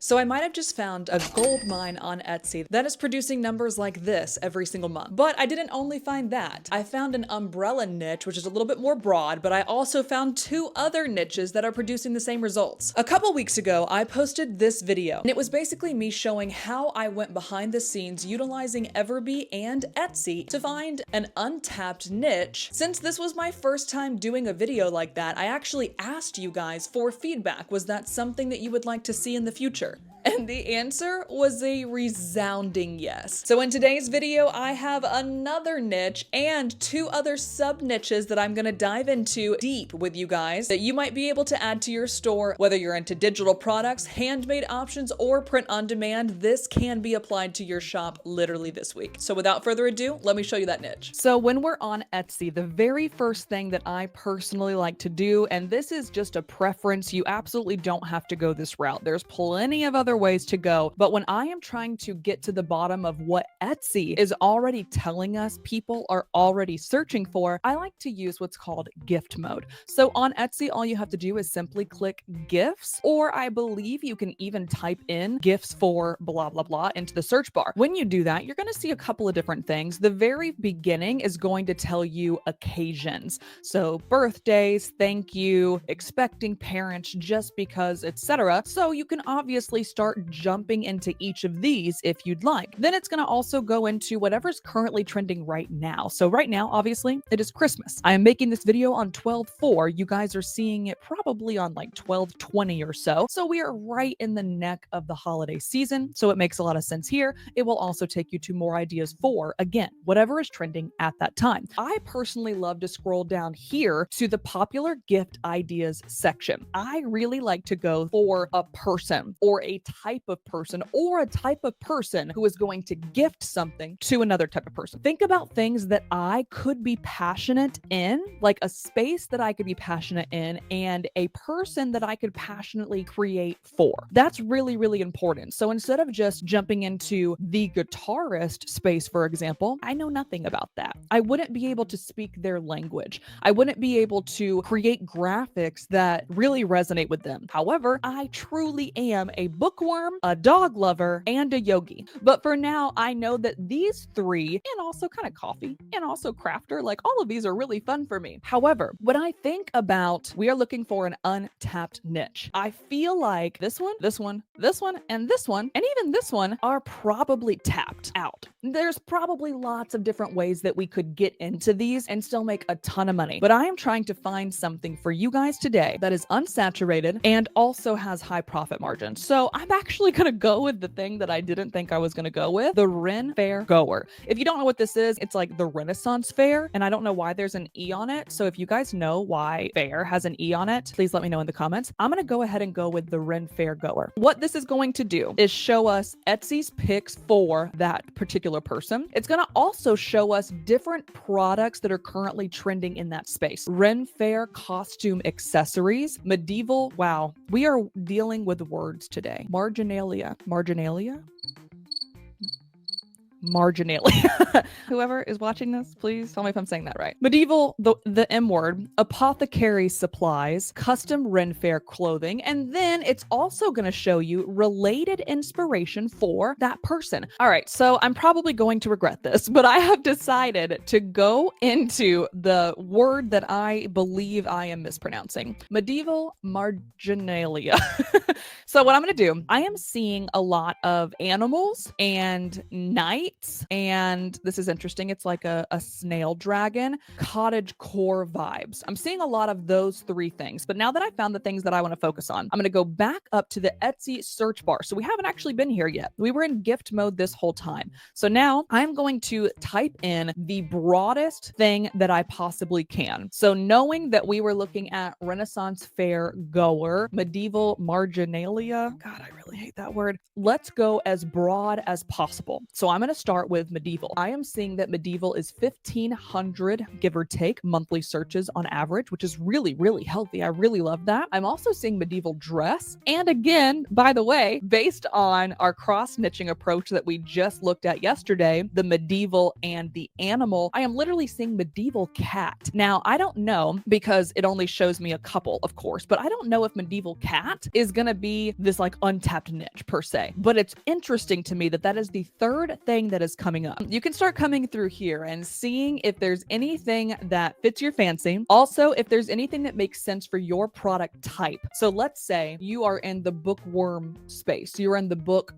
So I might have just found a gold mine on Etsy that is producing numbers like this every single month. But I didn't only find that. I found an umbrella niche, which is a little bit more broad, but I also found two other niches that are producing the same results. A couple weeks ago, I posted this video, and it was basically me showing how I went behind the scenes utilizing EverBee and Etsy to find an untapped niche. Since this was my first time doing a video like that, I actually asked you guys for feedback. Was that something that you would like to see in the future? And the answer was a resounding yes. So in today's video, I have another niche and two other sub niches that I'm gonna dive into deep with you guys that you might be able to add to your store. Whether you're into digital products, handmade options, or print on demand, this can be applied to your shop literally this week. So without further ado, let me show you that niche. So when we're on Etsy, the very first thing that I personally like to do, and this is just a preference, you absolutely don't have to go this route. There's plenty of other ways to go. But when I am trying to get to the bottom of what Etsy is already telling us people are already searching for, I like to use what's called gift mode. So on Etsy, all you have to do is simply click gifts, or I believe you can even type in gifts for blah, blah, blah into the search bar. When you do that, you're going to see a couple of different things. The very beginning is going to tell you occasions. So birthdays, thank you, expecting parents, just because, etc. So you can obviously start jumping into each of these if you'd like. Then it's going to also go into whatever's currently trending right now. So right now, obviously, it is Christmas. I am making this video on 12/4. You guys are seeing it probably on like 12/20 or so. So we are right in the neck of the holiday season. So it makes a lot of sense here. It will also take you to more ideas for, again, whatever is trending at that time. I personally love to scroll down here to the popular gift ideas section. I really like to go for a person or a type of person or a type of person who is going to gift something to another type of person. Think about things that I could be passionate in, like a space that I could be passionate in and a person that I could passionately create for. That's really, really important. So instead of just jumping into the guitarist space, for example, I know nothing about that. I wouldn't be able to speak their language. I wouldn't be able to create graphics that really resonate with them. However, I truly am a bookworm, a dog lover, and a yogi. But for now, I know that these three, and also kind of coffee, and also crafter, like all of these are really fun for me. However, when I think about we are looking for an untapped niche, I feel like this one, this one, this one, and this one, and even this one are probably tapped out. There's probably lots of different ways that we could get into these and still make a ton of money. But I am trying to find something for you guys today that is unsaturated and also has high profit margins. So I'm actually going to go with the thing that I didn't think I was going to go with, the Ren Fair Goer. If you don't know what this is, it's like the Renaissance Fair, and I don't know why there's an E on it. So if you guys know why fair has an E on it, please let me know in the comments. I'm going to go ahead and go with the Ren Fair Goer. What this is going to do is show us Etsy's picks for that particular person. It's going to also show us different products that are currently trending in that space. Ren Fair costume accessories, medieval. Wow, we are dealing with words today. Marginalia. Whoever is watching this, please tell me if I'm saying that right. Medieval, the M word, apothecary supplies, custom Ren Fair clothing, and then it's also going to show you related inspiration for that person. All right, so I'm probably going to regret this, but I have decided to go into the word that I believe I am mispronouncing. Medieval marginalia. So what I'm going to do, I am seeing a lot of animals and knights, and this is interesting. It's like a snail dragon, cottage core vibes. I'm seeing a lot of those three things. But now that I found the things that I want to focus on, I'm going to go back up to the Etsy search bar. So we haven't actually been here yet. We were in gift mode this whole time. So now I'm going to type in the broadest thing that I possibly can. So knowing that we were looking at Renaissance Fair Goer, medieval marginalia, God, I really hate that word. Let's go as broad as possible. So I'm going to start with medieval. I am seeing that medieval is 1,500, give or take, monthly searches on average, which is really, really healthy. I really love that. I'm also seeing medieval dress. And again, by the way, based on our cross niching approach that we just looked at yesterday, the medieval and the animal, I am literally seeing medieval cat. Now, I don't know, because it only shows me a couple, of course, but I don't know if medieval cat is going to be this like untapped niche per se. But it's interesting to me that that is the third thing that is coming up. You can start coming through here and seeing if there's anything that fits your fancy. Also, if there's anything that makes sense for your product type. So let's say you are in the bookworm space. You're in the book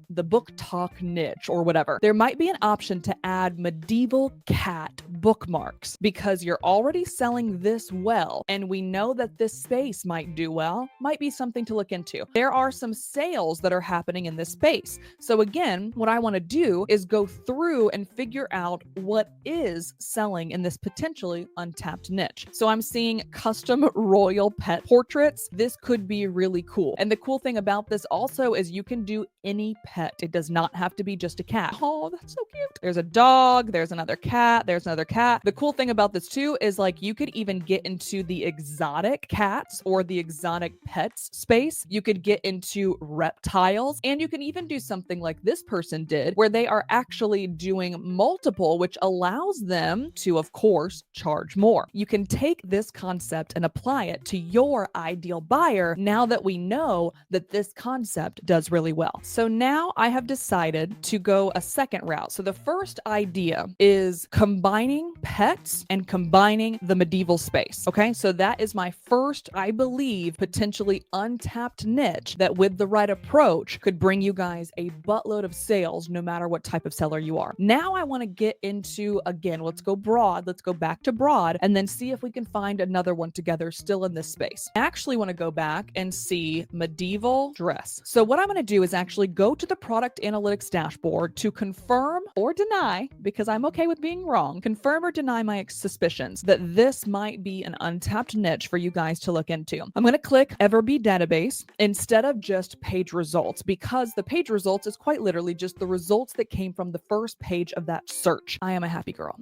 talk niche or whatever. There might be an option to add medieval cat bookmarks because you're already selling this well. And we know that this space might do well, might be something to look into. There are some sales that are happening in this space. So again, what I want to do is go through and figure out what is selling in this potentially untapped niche. So I'm seeing custom royal pet portraits. This could be really cool. And the cool thing about this also is you can do any pet. It does not have to be just a cat. Oh, that's so cute. There's a dog, there's another cat, there's another cat. The cool thing about this too is like you could even get into the exotic cats or the exotic pets space. You could get into reptiles, and you can even do something like this person did where they are actually doing multiple, which allows them to, of course, charge more. You can take this concept and apply it to your ideal buyer now that we know that this concept does really well. So now I have decided to go a second route. So the first idea is combining pets and combining the medieval space. Okay, so that is my first, I believe, potentially untapped niche that with the right approach could bring you guys a buttload of sales no matter what type of seller you are. Now I want to get into, again, let's go broad, let's go back to broad and then see if we can find another one together still in this space. I actually want to go back and see medieval dress. So what I'm going to do is actually go to the product analytics dashboard to confirm or deny, because I'm okay with being wrong, confirm or deny my suspicions that this might be an untapped niche for you guys to look into. I'm going to click EverBee database instead of just page results, because the page results is quite literally just the results that came from the first page of that search. I am a happy girl.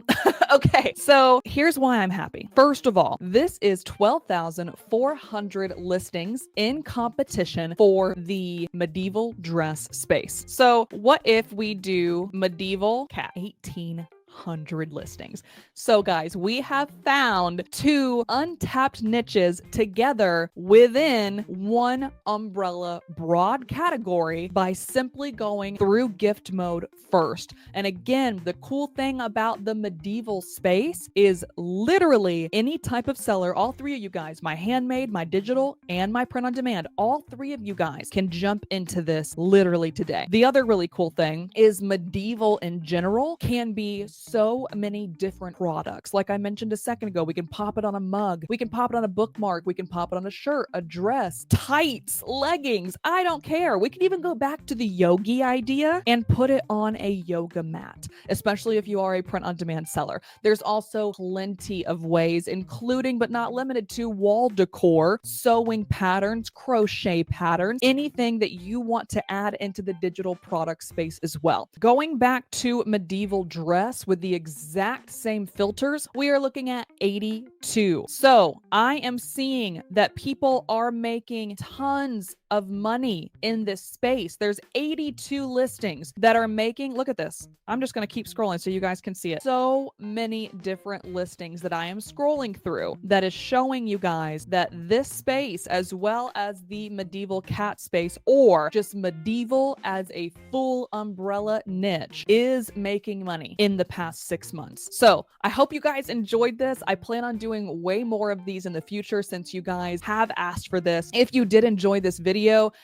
Okay, so here's why I'm happy. First of all, this is 12,400 listings in competition for the medieval dress space. So what if we do medieval cat? 1,800 listings. So guys, we have found two untapped niches together within one umbrella broad category by simply going through gift mode first. And again, the cool thing about the medieval space is literally any type of seller, all three of you guys, my handmade, my digital, and my print on demand, all three of you guys can jump into this literally today. The other really cool thing is medieval in general can be so many different products. Like I mentioned a second ago, we can pop it on a mug, we can pop it on a bookmark, we can pop it on a shirt, a dress, tights, leggings, I don't care. We can even go back to the yogi idea and put it on a yoga mat, especially if you are a print on demand seller. There's also plenty of ways, including but not limited to wall decor, sewing patterns, crochet patterns, anything that you want to add into the digital product space as well. Going back to medieval dress with the exact same filters, we are looking at 82. So I am seeing that people are making tons of money in this space. There's 82 listings that are making, look at this. I'm just going to keep scrolling so you guys can see it. So many different listings that I am scrolling through that is showing you guys that this space, as well as the medieval cat space, or just medieval as a full umbrella niche, is making money in the past 6 months. So I hope you guys enjoyed this. I plan on doing way more of these in the future since you guys have asked for this. If you did enjoy this video,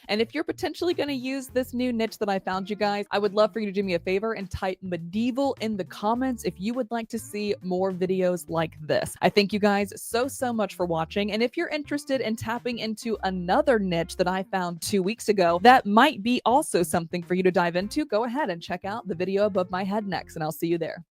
and if you're potentially going to use this new niche that I found, you guys, I would love for you to do me a favor and type medieval in the comments if you would like to see more videos like this. I thank you guys so much for watching. And if you're interested in tapping into another niche that I found 2 weeks ago, that might be also something for you to dive into, go ahead and check out the video above my head next, and I'll see you there.